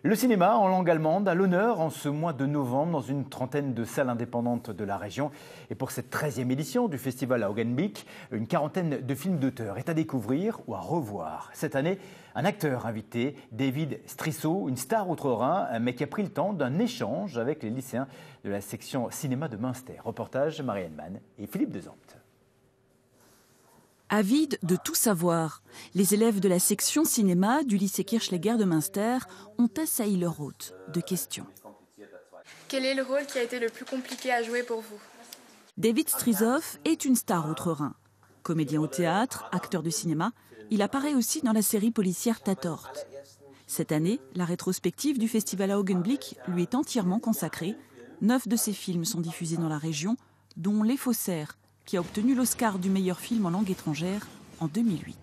Le cinéma en langue allemande à l'honneur en ce mois de novembre dans une trentaine de salles indépendantes de la région. Et pour cette 13e édition du festival Augenblick, une quarantaine de films d'auteur est à découvrir ou à revoir. Cette année, un acteur invité, David Striso, une star outre-Rhin, mais qui a pris le temps d'un échange avec les lycéens de la section cinéma de Münster. Reportage Marianne Mann et Philippe Dezantes. Avides de tout savoir, les élèves de la section cinéma du lycée Kirchleger de Münster ont assailli leur hôte de questions. Quel est le rôle qui a été le plus compliqué à jouer pour vous? David Strisow est une star outre-Rhin. Comédien au théâtre, acteur de cinéma, il apparaît aussi dans la série policière Tatort. Cette année, la rétrospective du festival Augenblick lui est entièrement consacrée. 9 de ses films sont diffusés dans la région, dont Les Faussaires, qui a obtenu l'Oscar du meilleur film en langue étrangère en 2008.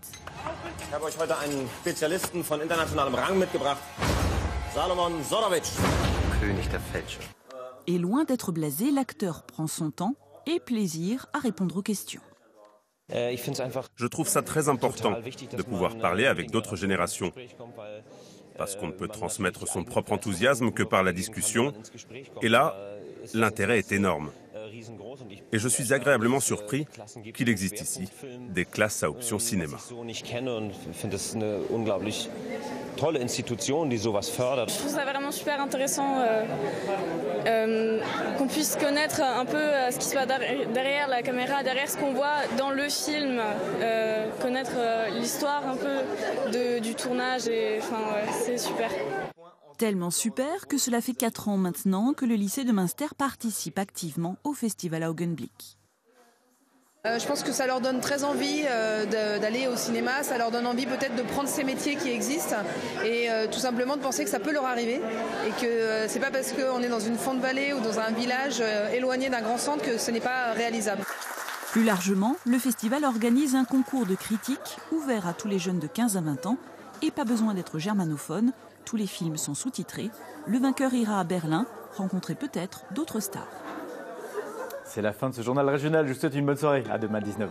Ich habe euch heute einen Spezialisten von internationalem Rang mitgebracht. Salomon Sorovic. König der Fälscher. Et loin d'être blasé, l'acteur prend son temps et plaisir à répondre aux questions. Je trouve ça très important de pouvoir parler avec d'autres générations, parce qu'on ne peut transmettre son propre enthousiasme que par la discussion. Et là, l'intérêt est énorme. Et je suis agréablement surpris qu'il existe ici des classes à option cinéma. Je trouve ça vraiment super intéressant qu'on puisse connaître un peu ce qui se passe derrière la caméra, derrière ce qu'on voit dans le film, connaître l'histoire un peu du tournage, et c'est super. Tellement super que cela fait 4 ans maintenant que le lycée de Münster participe activement au festival Augenblick. Je pense que ça leur donne très envie d'aller au cinéma, ça leur donne envie peut-être de prendre ces métiers qui existent et tout simplement de penser que ça peut leur arriver et que c'est pas parce qu'on est dans une fond de vallée ou dans un village éloigné d'un grand centre que ce n'est pas réalisable. Plus largement, le festival organise un concours de critiques ouvert à tous les jeunes de 15 à 20 ans et pas besoin d'être germanophone. Tous les films sont sous-titrés. Le vainqueur ira à Berlin rencontrer peut-être d'autres stars. C'est la fin de ce journal régional. Je vous souhaite une bonne soirée. À demain 19h.